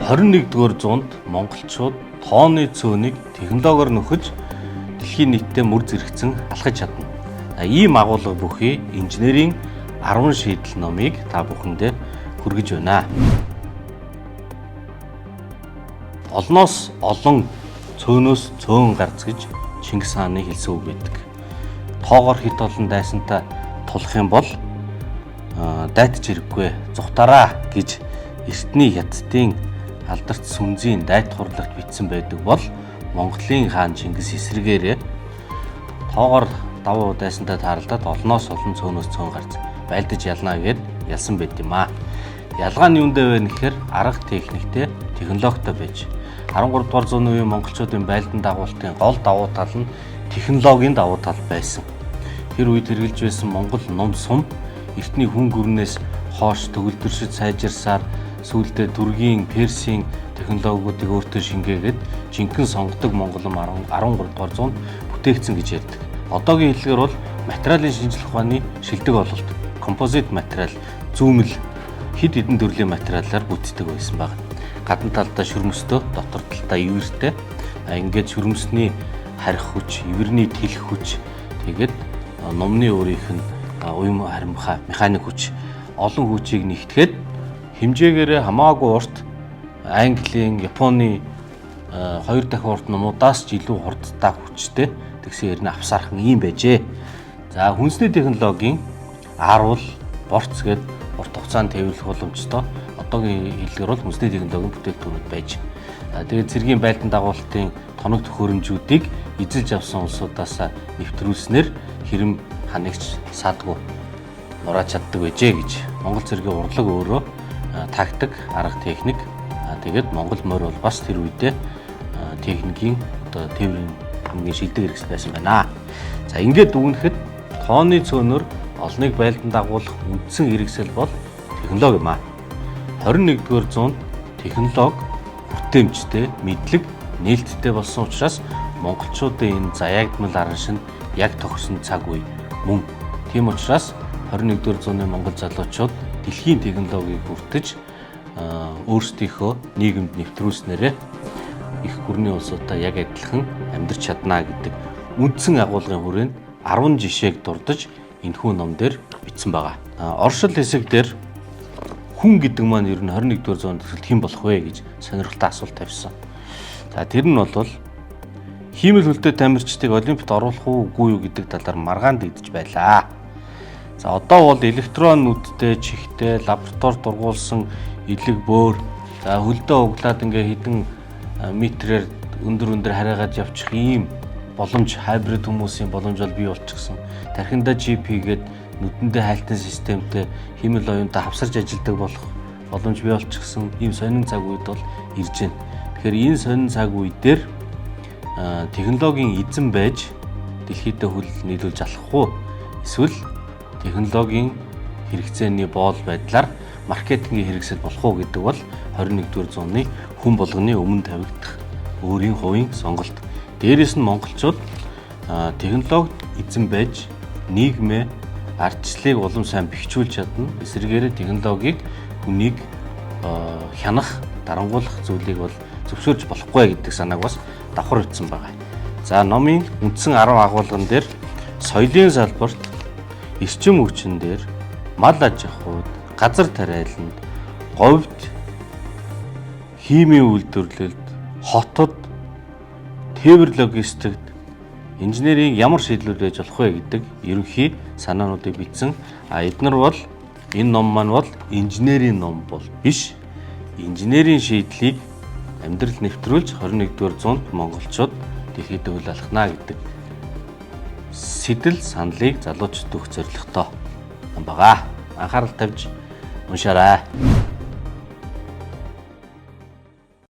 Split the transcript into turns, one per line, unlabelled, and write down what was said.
21-р зуунд монголчууд тооны цөөнийг технологиор нөхөж дэлхийн нийтэд мөр зэрэгцэн алхаж чадна. Ийм агуулга бүхий инженерийн 10 шийдэл номыг та бүхэндээ хүргэж байна. Олноос олон, цөөнөөс цөөн гарц гэж Чингис хааны хэлсэн үг байдаг. Тоогоор хит олон дайсантай тулах юм бол дайтж хэрэггүй зүхтараа гэж эртний хятадын алдарт сүнзийн дайт хурлагт бичсэн байдаг бол Монголын хаан Чингис эсрэгээрээ тоогоор давуу дайсантай тааралдаад олноос олон, цөөнөөс цөөн гарц байлдаж ялнаа гэд ялсан байт юм аа. Ялгаа нь юундэ вэ гэхээр арга техниктэй, технологитой байж 13 дугаар зууны үеийн монголчуудын байлдан дагуултын гол давуу тал нь технологийн давуу тал байсан. Тэр үед хэрэгжилж байсан Монгол ном сум эртний хүн гүрнээс хоош төгөлдрөшөд сайжирсаар сүүлдээ Түргийн, Персийн технологиудыг өөртөө шингээгээд жинхэнэ сонгодог монголом 13 дугаар зуунд бүтээгдсэн гэж ярьдаг. Одоогийн хэллэгээр бол материалын шинжилгээ ухааны шилдэг ололт, композит материал, зүүмэл хэд хэдэн төрлийн материалаар бүтдэг байсан баг. Гадна талдаа шүрмөстөө, дотор талдаа ивэртэй. Ингээд шүрмөсний харих хүч, ивэрний тэлэх хүч, тэгээд номны өөрийнх нь уян харимхай механик хүч, олон хүчийг нэгтгэхэд хэмжээгээрээ хамаагүй урт Английн, Японы 2 дахин урт номуудаас ч илүү хурдтай хүчтэй тэгсэн ярина авсаархан юм байжээ. За хүнсний технологийн аруул, борц гээд урт хугацаанд тээвэрлэх боломжтой. Одоогийн хэллэгээр бол хүнсний технологийн бүтээгдэхүүнүүд байж. Тэгээд цэргийн байлдан дагуултын тоног төхөөрөмжүүдийг эзэлж авсан улсуудаас нэвтрүүлснээр хэрэм ханигч саадгүй нурааж чаддаг байжээ гэж. Монгол цэргийн урлаг өөрөө тактик, арга техник тэгээд Монгол морь бол бас тэр үедээ техникийн одоо тээврийн хамгийн шилдэг хэрэгсэл байсан байна. За ингээд дүгнэхэд тооны цөөнөр олныг байлдан дагуулах үндсэн хэрэгсэл бол технологи юм аа. 21-р зуунд технологи бүтээмжтэй, мэдлэг нээлттэй болсон учраас монголчуудын энэ заяагдмал аран шин яг тохирсон цаг үе мөн. Тийм учраас 21-р зууны монгол залуучууд дэлхийн технологиг бүртгэж өөрсдийнхөө нийгэмд нэвтрүүлснээрээ их гүрний улсуудтай яг адилхан амьдарч чадна гэдэг үндсэн агуулгын хүрээнд 10 жишээг дурдж энэхүү ном дээр бичсэн байгаа. Оршил хэсэг дээр хүн гэдэг маань ер нь 21-р зуунд хэн болох вэ гэж сонирхолтой асуулт тавьсан. За тэр нь бол хиймэл хөлтэй тамирчдыг олимпиад оруулах уугүй юу гэдэг талаар маргаан дэгдэж байлаа. За одоо бол электрон нүдтэй, чихтэй, лабораторид дургуулсан элэг бөөр, за хөлдөө углаад ингээ хэдэн метрээр өндөр хараагаад явчих ийм боломж, хайбрид хүмүүсийн боломж бол бий болчихсон. Тархиндаа чип хийгээд нүдэндээ хайлтын системтэй хиймэл оюунтай хавсарч ажилладаг болох боломж бий болчихсон. Ийм сонин цаг үед бол ирж байна. Тэгэхээр энэ сонин цаг үе дээр технологийн эзэн байж дэлхийдээ хөл нийлүүлж алах уу? Эсвэл технологийн хэрэгцээний боол байдлаар маркетингийн хэрэгсэл болох уу гэдэг бол 21-р зууны хүн болгоны өмнө тавигдах өөрийн хувийн сонголт. Дээрээс нь монголчууд технологид эзэн байж нийгмээ, ардчлалыг улам сайн бэхжүүлж чадна. Эсвэргээрээ технологиг хүнийг хянах, дарангуулах зүйлийг бол зөвшөөрж болохгүй гэдэг санааг бас давхар утсан байгаа. За номын үндсэн 10 агуулган дээр соёлын салбарт, эрчим хүчин дээр, мал аж ахуйд, газар тариаланд, говьд, химийн үйлдвэрлэлд, хотод, тээвэр логистикт инженерийн ямар шийдлүүд байж болох вэ гэдэг ерөнхий санаануудыг бичсэн. Эдгээр бол энэ ном маань бол инженерийн ном бол биш. Инженерийн шийдлийг амьдрал нэвтрүүлж 21-р зуунд монголчууд дэлхийд хөл алхнаа гэдэг сэтэл саналыг залуучууд өгөх зорилготой ном байгаа. Анхаарал тавьж уншаарай.